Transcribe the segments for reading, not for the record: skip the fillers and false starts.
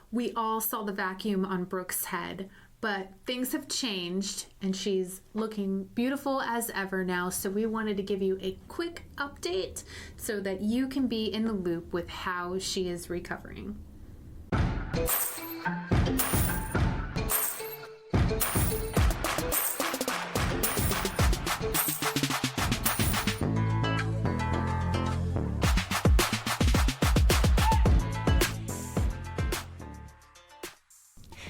We all saw the vacuum on Brooke's head, but things have changed and she's looking beautiful as ever now. So we wanted to give you a quick update so that you can be in the loop with how she is recovering.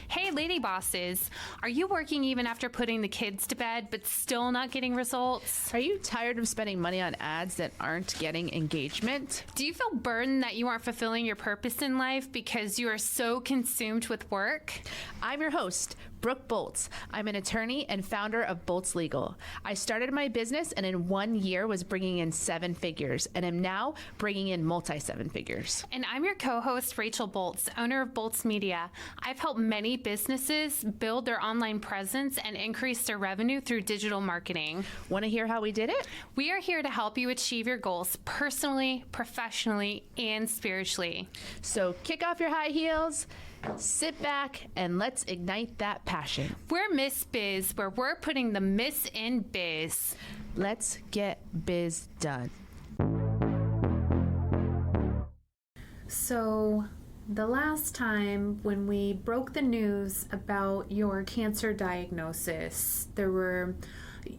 Hey, lady bosses, are you working even after putting the kids to bed but still not getting results? Are you tired of spending money on ads that aren't getting engagement? Do you feel burdened that you aren't fulfilling your purpose in life because you are so consumed with work? I'm your host, Brooke Boltz. I'm an attorney and founder of Boltz Legal. I started my business and in 1 year was bringing in 7 figures and am now bringing in multi-7 figures. And I'm your co-host, Rachel Boltz, owner of Boltz Media. I've helped many businesses build their online presence and increase their revenue through digital marketing. Want to hear how we did it? We are here to help you achieve your goals personally, professionally, and spiritually. So kick off your high heels, sit back, and let's ignite that passion. We're Miss Biz, where we're putting the Miss in biz. Let's get biz done. So the last time when we broke the news about your cancer diagnosis,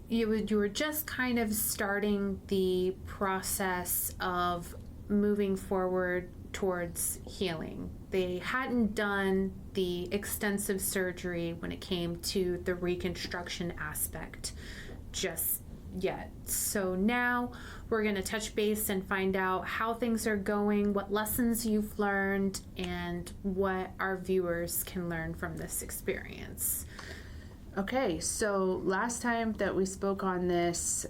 you were just kind of starting the process of moving forward towards healing. They hadn't done the extensive surgery when it came to the reconstruction aspect just yet. So now we're going to touch base and find out how things are going, what lessons you've learned, and what our viewers can learn from this experience. Okay, so last time that we spoke on this,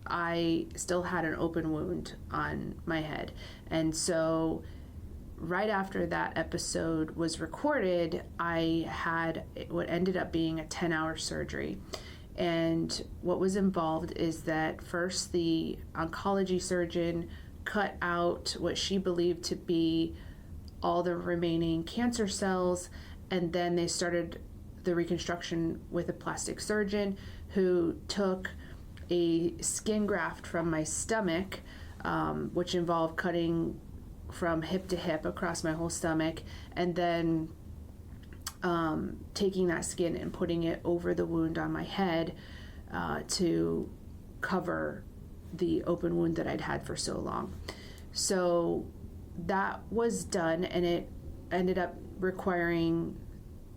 I still had an open wound on my head. And so right after that episode was recorded, I had what ended up being a 10-hour surgery. And what was involved is that first the oncology surgeon cut out what she believed to be all the remaining cancer cells, and then they started the reconstruction with a plastic surgeon who took a skin graft from my stomach, which involved cutting from hip to hip across my whole stomach, and then taking that skin and putting it over the wound on my head to cover the open wound that I'd had for so long. So that was done, and it ended up requiring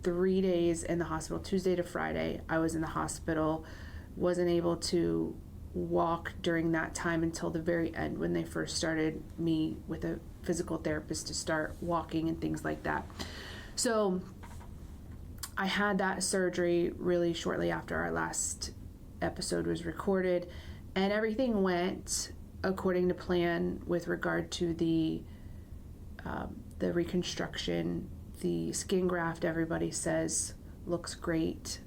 3 days in the hospital. Tuesday to Friday I was in the hospital, wasn't able to walk during that time until the very end when they first started me with a physical therapist to start walking and things like that. So I had that surgery really shortly after our last episode was recorded, and everything went according to plan with regard to the reconstruction. The skin graft, everybody says, looks great.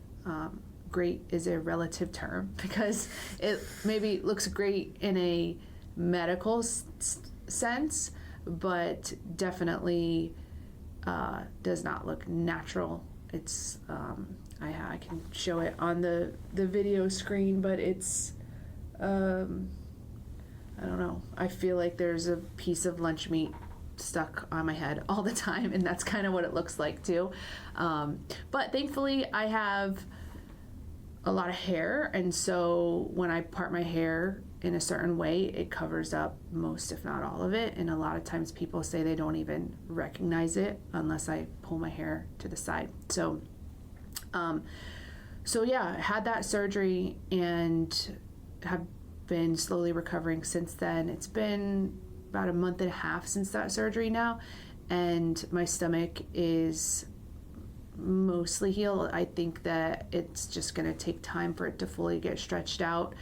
Great is a relative term because it maybe looks great in a medical sense, but definitely does not look natural. It's I can show it on the video screen, but it's I don't know, I feel like there's a piece of lunch meat stuck on my head all the time, and that's kind of what it looks like too. But thankfully I have a lot of hair, and so when I part my hair in a certain way, it covers up most, if not all of it. And a lot of times people say they don't even recognize it unless I pull my hair to the side. So yeah, I had that surgery and have been slowly recovering since then. It's been about a month and a half since that surgery now, and my stomach is mostly healed. I think that it's just going to take time for it to fully get stretched out,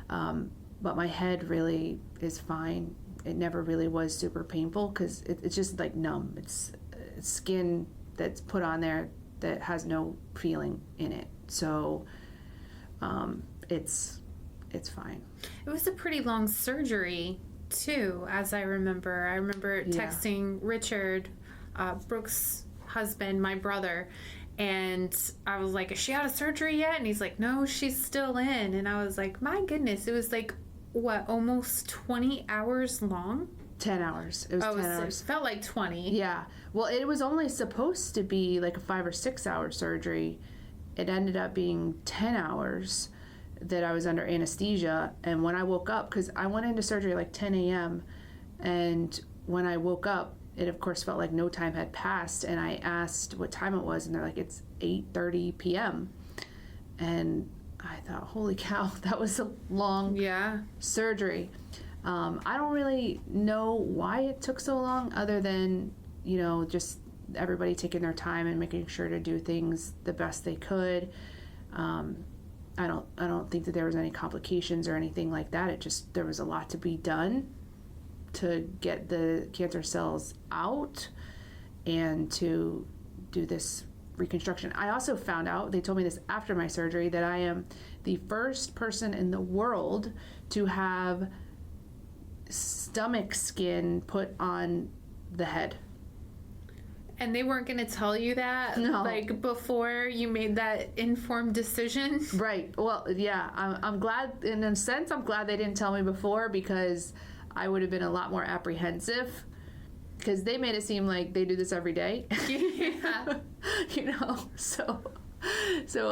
but my head really is fine. It never really was super painful because it's just like numb. It's skin that's put on there that has no feeling in it. So it's fine. It was a pretty long surgery too, as I remember. I remember texting Richard, Brooke's husband, my brother, and I was like, is she out of surgery yet? And he's like, no, she's still in. And I was like, my goodness, it was like, what, almost 20 hours long? 10 hours. It was 10 hours. It felt like 20. Yeah. Well, it was only supposed to be like a 5 or 6 hour surgery. It ended up being 10 hours that I was under anesthesia. And when I woke up, because I went into surgery like 10 a.m., and when I woke up, it of course felt like no time had passed. And I asked what time it was, and they're like, it's 8:30 p.m. And I thought, holy cow, that was a long surgery. I don't really know why it took so long, other than, just everybody taking their time and making sure to do things the best they could. I don't think that there was any complications or anything like that. It just, there was a lot to be done to get the cancer cells out and to do this reconstruction. I also found out, they told me this after my surgery, that I am the first person in the world to have stomach skin put on the head. And they weren't going to tell you that, like, before you made that informed decision? Right. Well, yeah, I'm glad, in a sense, I'm glad they didn't tell me before, because I would have been a lot more apprehensive, because they made it seem like they do this every day. Yeah. So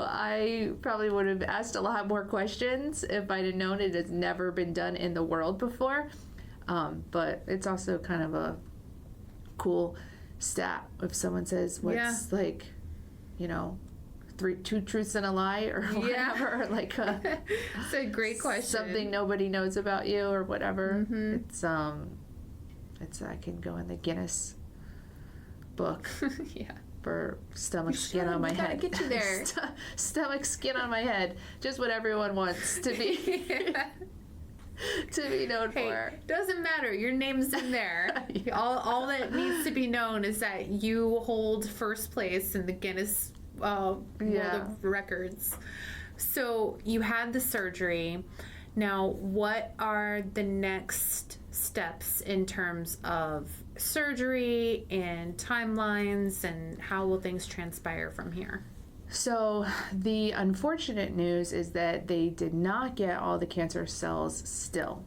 I probably would have asked a lot more questions if I'd have known it has never been done in the world before. But it's also kind of a cool stat if someone says what's like, two truths and a lie or whatever, like it's a great question, something nobody knows about you or whatever. It's I can go in the Guinness book for stomach skin on my head. Get you there. Stomach skin on my head, just what everyone wants to be to be known for. Doesn't matter, your name's in there. All that needs to be known is that you hold first place in the Guinness World of Records. So you had the surgery. Now, what are the next steps in terms of surgery and timelines, and how will things transpire from here? So the unfortunate news is that they did not get all the cancer cells still.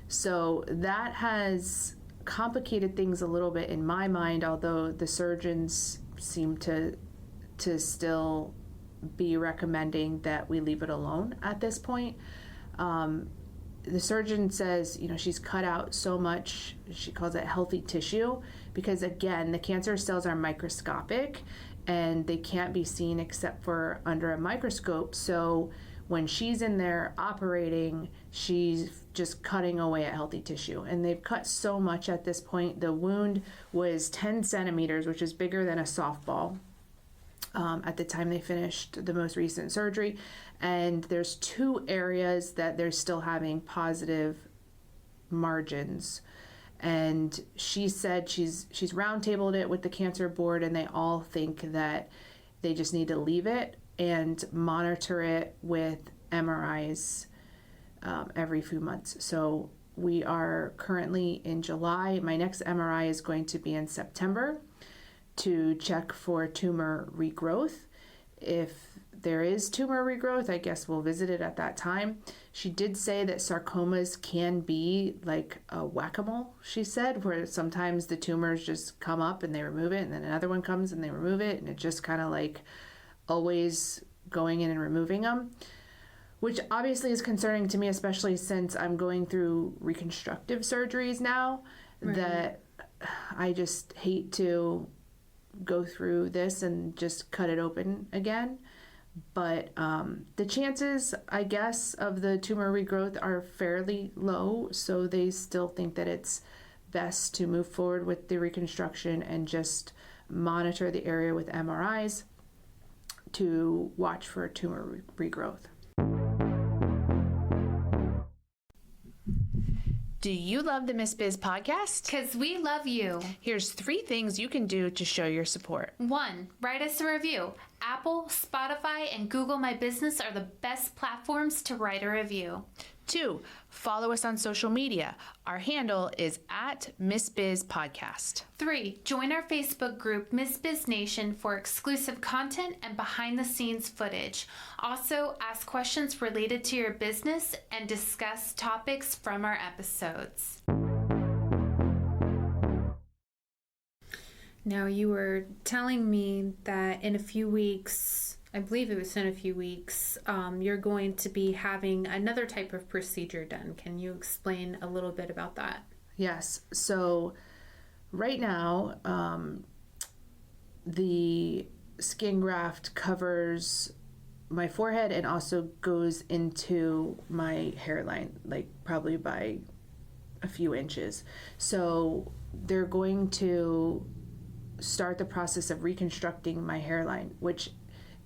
So that has complicated things a little bit in my mind, although the surgeons seem to still be recommending that we leave it alone at this point. The surgeon says, she's cut out so much, she calls it healthy tissue, because again, the cancer cells are microscopic and they can't be seen except for under a microscope. So when she's in there operating, she's just cutting away at healthy tissue. And they've cut so much at this point. The wound was 10 centimeters, which is bigger than a softball. At the time they finished the most recent surgery, and there's 2 areas that they're still having positive margins. And she said she's roundtabled it with the cancer board, and they all think that they just need to leave it and monitor it with MRIs every few months. So we are currently in July. My next MRI is going to be in September to check for tumor regrowth. If there is tumor regrowth, I guess we'll visit it at that time. She did say that sarcomas can be like a whack-a-mole, she said, where sometimes the tumors just come up and they remove it, and then another one comes and they remove it, and it's just kind of like always going in and removing them, which obviously is concerning to me, especially since I'm going through reconstructive surgeries now. Right. That I just hate to go through this and just cut it open again. But the chances, I guess, of the tumor regrowth are fairly low, so they still think that it's best to move forward with the reconstruction and just monitor the area with MRIs to watch for tumor regrowth. Do you love the Miss Biz podcast? Because we love you. Here's 3 things you can do to show your support. 1, write us a review. Apple, Spotify, and Google My Business are the best platforms to write a review. 2, follow us on social media. Our handle is at Miss Biz Podcast. 3, join our Facebook group, Miss Biz Nation, for exclusive content and behind-the-scenes footage. Also, ask questions related to your business and discuss topics from our episodes. Now, you were telling me that in a few weeks, I believe it was in a few weeks, you're going to be having another type of procedure done. Can you explain a little bit about that? Yes. So right now, the skin graft covers my forehead and also goes into my hairline, like probably by a few inches. So they're going to start the process of reconstructing my hairline, which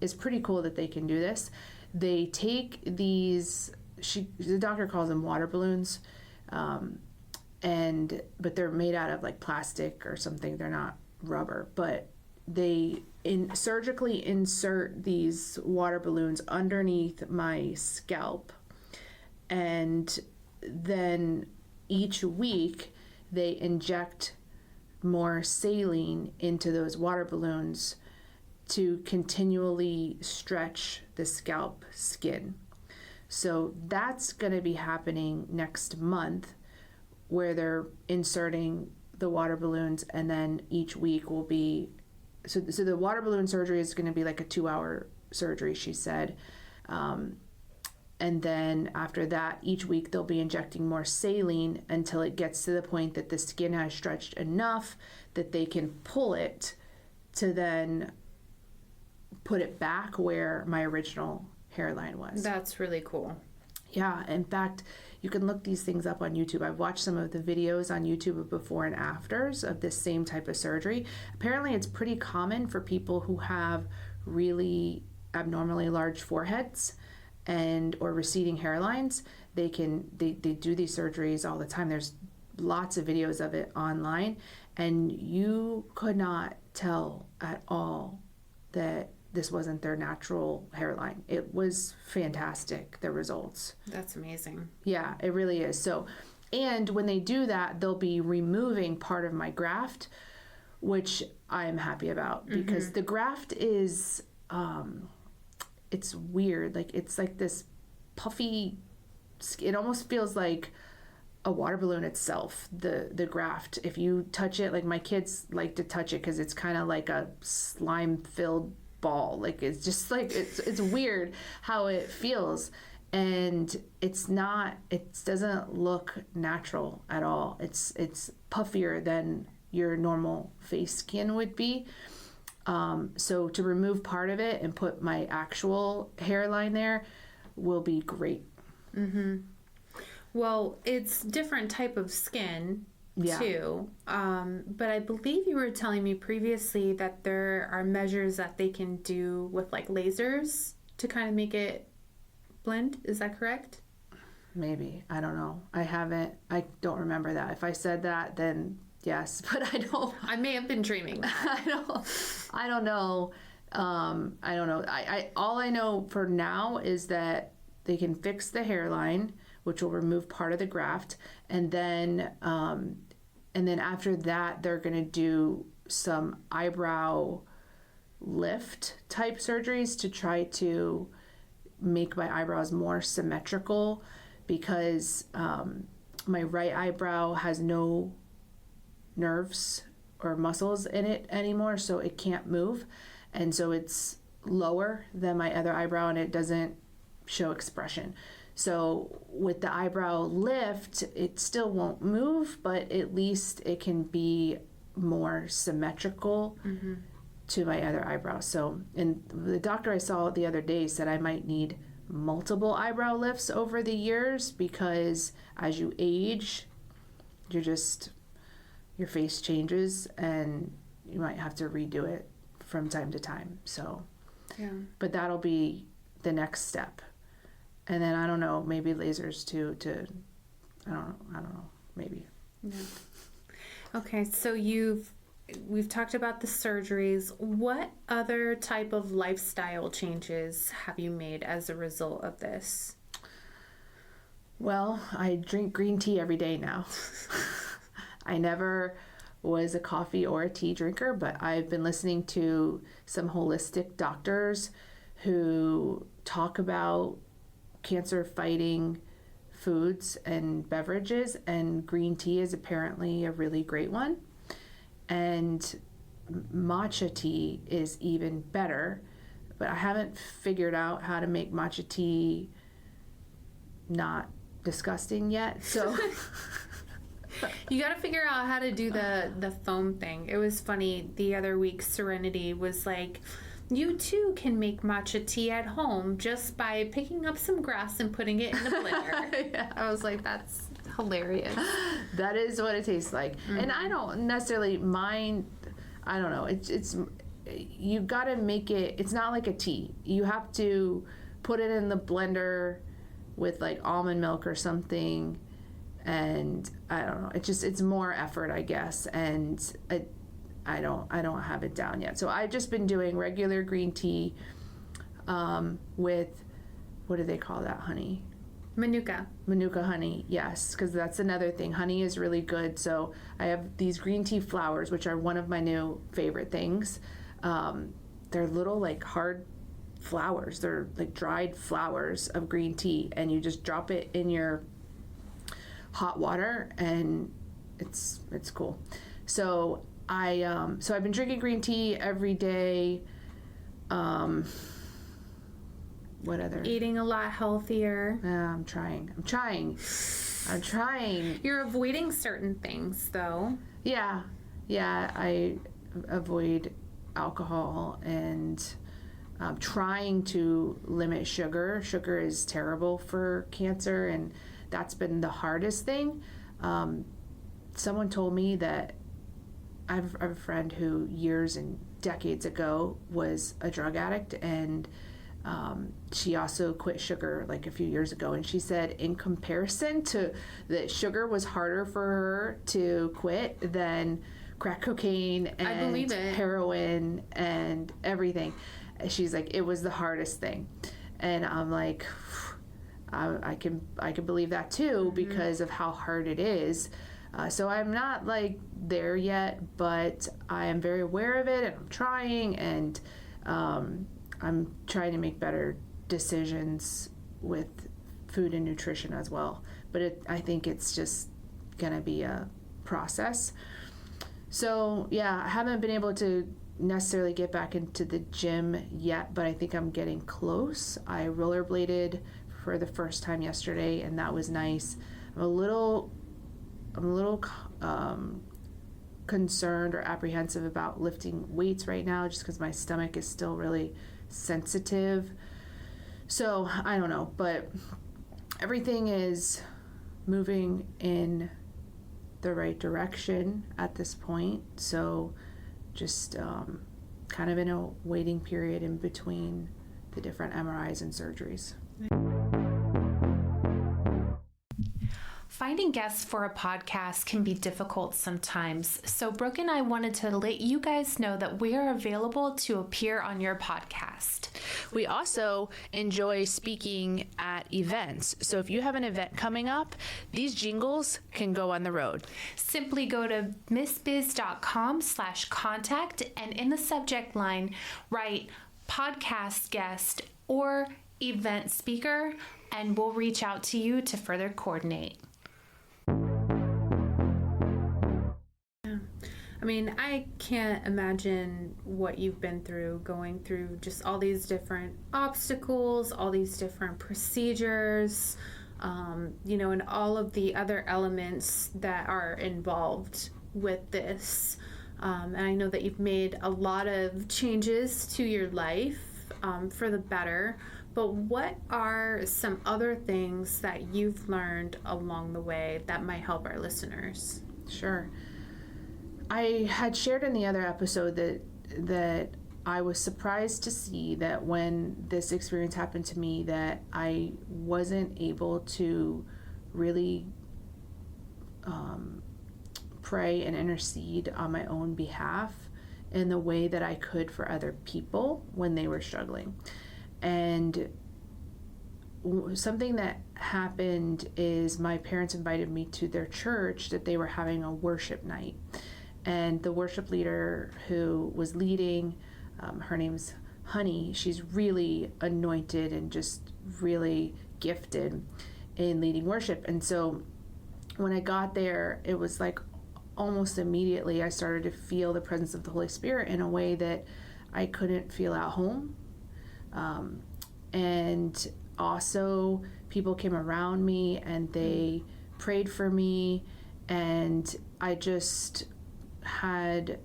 is pretty cool that they can do this. They take these, the doctor calls them water balloons, but they're made out of like plastic or something. They're not rubber, but they surgically insert these water balloons underneath my scalp, and then each week they inject more saline into those water balloons to continually stretch the scalp skin. So that's going to be happening next month, where they're inserting the water balloons, and then each week will be, so the water balloon surgery is going to be like a 2-hour surgery, she said. And then after that, each week they'll be injecting more saline until it gets to the point that the skin has stretched enough that they can pull it to then put it back where my original hairline was. That's really cool. Yeah, in fact, you can look these things up on YouTube. I've watched some of the videos on YouTube of before and afters of this same type of surgery. Apparently, it's pretty common for people who have really abnormally large foreheads and or receding hairlines. They do these surgeries all the time. There's lots of videos of it online, and you could not tell at all that this wasn't their natural hairline. It was fantastic, the results. That's amazing. Yeah, it really is. So, and when they do that, they'll be removing part of my graft, which I am happy about, because the graft is, it's weird. Like, it's like this puffy, it almost feels like a water balloon itself, the graft. If you touch it, like my kids like to touch it because it's kind of like a slime filled ball. Like, it's just like, it's weird how it feels, and it doesn't look natural at all. It's puffier than your normal face skin would be. So to remove part of it and put my actual hairline there will be great. Well, it's different type of skin Yeah. too. But I believe you were telling me previously that there are measures that they can do with like lasers to kind of make it blend. Is that correct? Maybe. I don't know. I don't remember that. If I said that, then yes, but I don't. I may have been dreaming that. I don't know. I don't know. All I know for now is that they can fix the hairline, which will remove part of the graft, and then after that, they're going to do some eyebrow lift type surgeries to try to make my eyebrows more symmetrical, because my right eyebrow has no nerves or muscles in it anymore, so it can't move, and so it's lower than my other eyebrow and it doesn't show expression. So with the eyebrow lift, it still won't move, but at least it can be more symmetrical to my other eyebrow. So, and the doctor I saw the other day said I might need multiple eyebrow lifts over the years, because as you age, your face changes and you might have to redo it from time to time. So, Yeah. but that'll be the next step. And then I don't know, maybe lasers too, I don't know, maybe. Yeah. Okay, so we've talked about the surgeries. What other type of lifestyle changes have you made as a result of this? Well, I drink green tea every day now. I never was a coffee or a tea drinker, but I've been listening to some holistic doctors who talk about cancer fighting foods and beverages, and green tea is apparently a really great one. And matcha tea is even better, but I haven't figured out how to make matcha tea not disgusting yet. So You got to figure out how to do the foam thing. It was funny. The other week, Serenity was like, you too can make matcha tea at home just by picking up some grass and putting it in the blender. Yeah. I was like, that's hilarious. That is what it tastes like. And I don't necessarily mind. I don't know. It's you got to make it. It's not like a tea. You have to put it in the blender with like almond milk or something, and I don't know. It's more effort, I guess, and I don't have it down yet. So I've just been doing regular green tea with, what do they call that, honey? Manuka. Manuka honey, yes, because that's another thing. Honey is really good. So I have these green tea flowers, which are one of my new favorite things. They're little like hard flowers. They're like dried flowers of green tea, and you just drop it in your hot water, and it's cool. So I've been drinking green tea every day. What other? Eating a lot healthier. I'm trying. You're avoiding certain things, though. Yeah, I avoid alcohol, and trying to limit sugar. Sugar is terrible for cancer, and that's been the hardest thing. Someone told me that I have a friend who years and decades ago was a drug addict, and she also quit sugar like a few years ago, and she said in comparison to that, sugar was harder for her to quit than crack cocaine and I believe it. heroin and everything. She's like, it was the hardest thing. And I'm like, I can believe that too, because of how hard it is. So I'm not like there yet, but I am very aware of it, and I'm trying, and I'm trying to make better decisions with food and nutrition as well. But I think it's just gonna be a process. So yeah, I haven't been able to necessarily get back into the gym yet, but I think I'm getting close. I rollerbladed for the first time yesterday, and that was nice. I'm a little concerned or apprehensive about lifting weights right now, just because my stomach is still really sensitive. So I don't know, but everything is moving in the right direction at this point. So just kind of in a waiting period in between the different MRIs and surgeries. Finding guests for a podcast can be difficult sometimes, so Brooke and I wanted to let you guys know that we are available to appear on your podcast. We also enjoy speaking at events. So if you have an event coming up, these jingles can go on the road. Simply go to missbiz.com/contact, and in the subject line, write podcast guest or event speaker, and we'll reach out to you to further coordinate. I mean, I can't imagine what you've been through, going through just all these different obstacles, all these different procedures, and all of the other elements that are involved with this. And I know that you've made a lot of changes to your life for the better, but what are some other things that you've learned along the way that might help our listeners? Sure. I had shared in the other episode that I was surprised to see that when this experience happened to me, that I wasn't able to really pray and intercede on my own behalf in the way that I could for other people when they were struggling. And something that happened is my parents invited me to their church that they were having a worship night. And the worship leader who was leading, her name's Honey, she's really anointed and just really gifted in leading worship. And so when I got there, it was like almost immediately I started to feel the presence of the Holy Spirit in a way that I couldn't feel at home. And also people came around me and they prayed for me, and I just had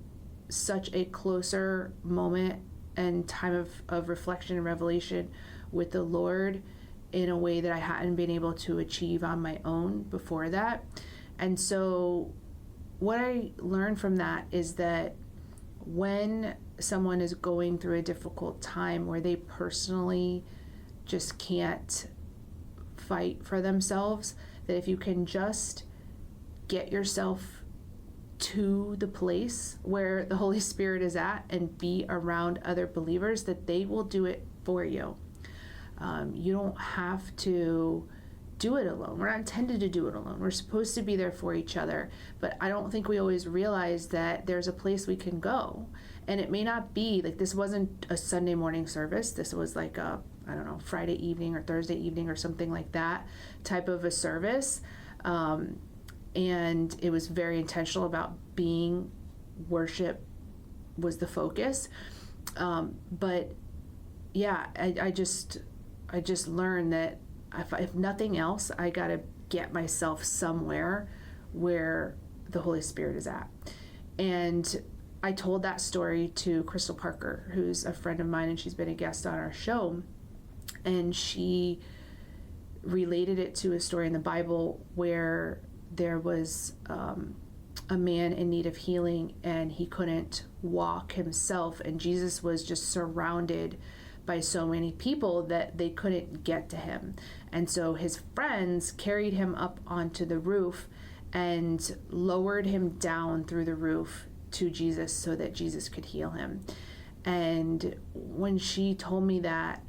such a closer moment and time of reflection and revelation with the Lord in a way that I hadn't been able to achieve on my own before that. And so what I learned from that is that when someone is going through a difficult time where they personally just can't fight for themselves, that if you can just get yourself to the place where the Holy Spirit is at and be around other believers, that they will do it for you. You don't have to do it alone. We're not intended to do it alone. We're supposed to be there for each other. But I don't think we always realize that there's a place we can go. And it may not be, like, this wasn't a Sunday morning service. This was like a, I don't know, Friday evening or Thursday evening or something like that type of a service. And it was very intentional about being worship was the focus. But yeah, I just learned that if nothing else, I got to get myself somewhere where the Holy Spirit is at. And I told that story to Crystal Parker, who's a friend of mine, and she's been a guest on our show. And she related it to a story in the Bible where there was a man in need of healing, and he couldn't walk himself, and Jesus was just surrounded by so many people that they couldn't get to him. And so his friends carried him up onto the roof and lowered him down through the roof to Jesus so that Jesus could heal him. And when she told me that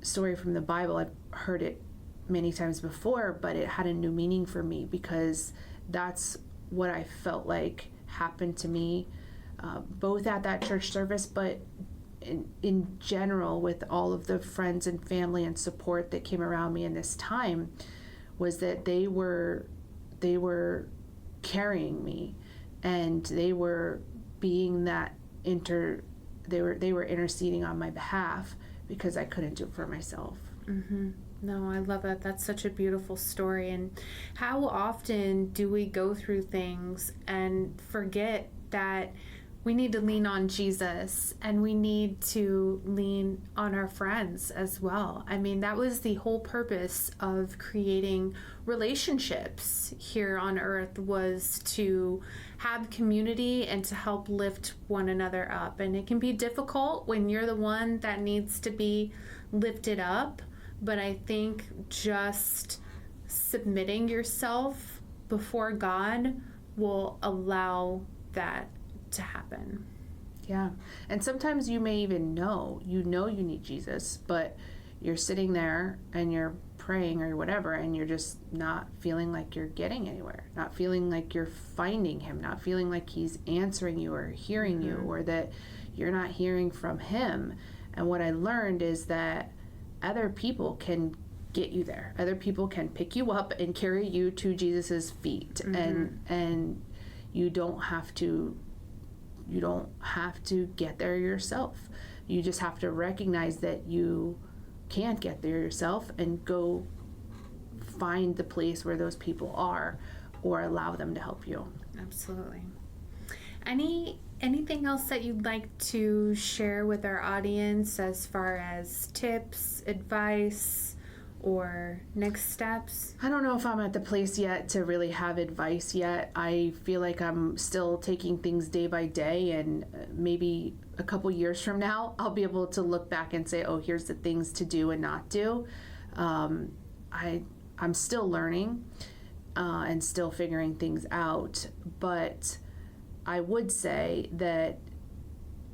story from the Bible, I've heard it many times before, but it had a new meaning for me because that's what I felt like happened to me, both at that church service, but in general with all of the friends and family and support that came around me in this time, was that they were carrying me, and they were being that they were interceding on my behalf because I couldn't do it for myself. Mm-hmm. No, I love that. That's such a beautiful story. And how often do we go through things and forget that we need to lean on Jesus, and we need to lean on our friends as well. I mean, that was the whole purpose of creating relationships here on earth, was to have community and to help lift one another up. And it can be difficult when you're the one that needs to be lifted up. But I think just submitting yourself before God will allow that to happen. Yeah. And sometimes you may even know you need Jesus, but you're sitting there and you're praying or whatever, and you're just not feeling like you're getting anywhere, not feeling like you're finding him, not feeling like he's answering you or hearing you, or that you're not hearing from him. And what I learned is that other people can get you there. Other people can pick you up and carry you to Jesus's feet. And you don't have to get there yourself. You just have to recognize that you can't get there yourself and go find the place where those people are, or allow them to help you. Absolutely. Anything else that you'd like to share with our audience as far as tips, advice, or next steps? I don't know if I'm at the place yet to really have advice yet. I feel like I'm still taking things day by day, and maybe a couple years from now, I'll be able to look back and say, oh, here's the things to do and not do. I'm still learning and still figuring things out, but I would say that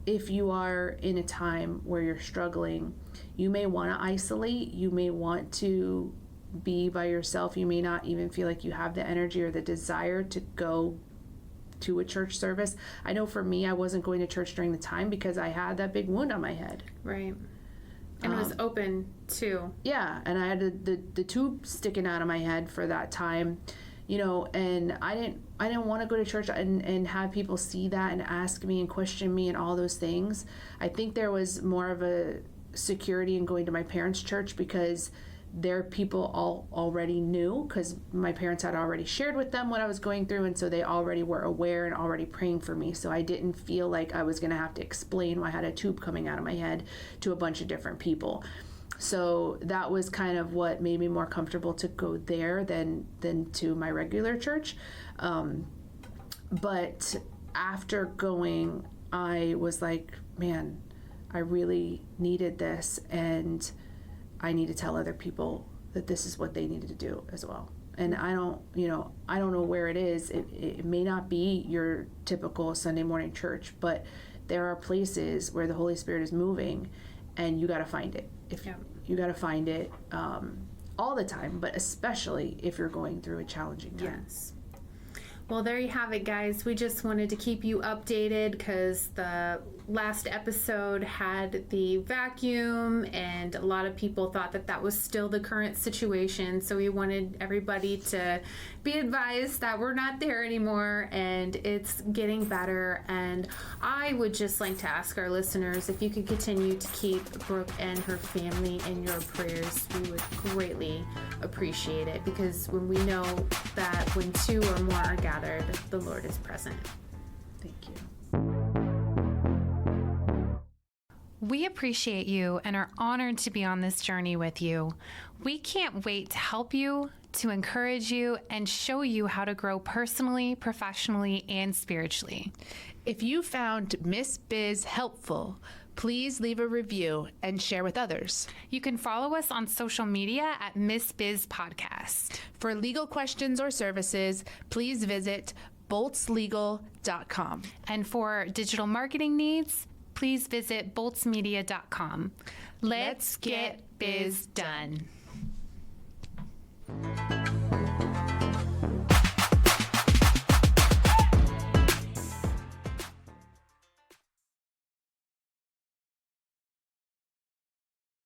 if you are in a time where you're struggling, you may want to isolate, you may want to be by yourself, you may not even feel like you have the energy or the desire to go to a church service. I know for me, I wasn't going to church during the time because I had that big wound on my head. Right. And it was open too. Yeah, and I had the tube sticking out of my head for that time, you know, and I didn't want to go to church and have people see that and ask me and question me and all those things. I think there was more of a security in going to my parents' church because their people all already knew, because my parents had already shared with them what I was going through, and so they already were aware and already praying for me. So I didn't feel like I was going to have to explain why I had a tube coming out of my head to a bunch of different people. So that was kind of what made me more comfortable to go there than to my regular church. But after going, I was like, man, I really needed this, and I need to tell other people that this is what they needed to do as well. And I don't know where it is. It may not be your typical Sunday morning church, but there are places where the Holy Spirit is moving, and you got to find it. You got to find it all the time, but especially if you're going through a challenging time. Yes. Well, there you have it, guys. We just wanted to keep you updated because the last episode had the vacuum, and a lot of people thought that that was still the current situation. So we wanted everybody to be advised that we're not there anymore and it's getting better. And I would just like to ask our listeners if you could continue to keep Brooke and her family in your prayers. We would greatly appreciate it, because when we know that when two or more are gathered, the Lord is present. Thank you. We appreciate you and are honored to be on this journey with you. We can't wait to help you, to encourage you, and show you how to grow personally, professionally, and spiritually. If you found Miss Biz helpful, please leave a review and share with others. You can follow us on social media at Miss Biz Podcast. For legal questions or services, please visit boltslegal.com. And for digital marketing needs, please visit boltsmedia.com. Let's get biz done.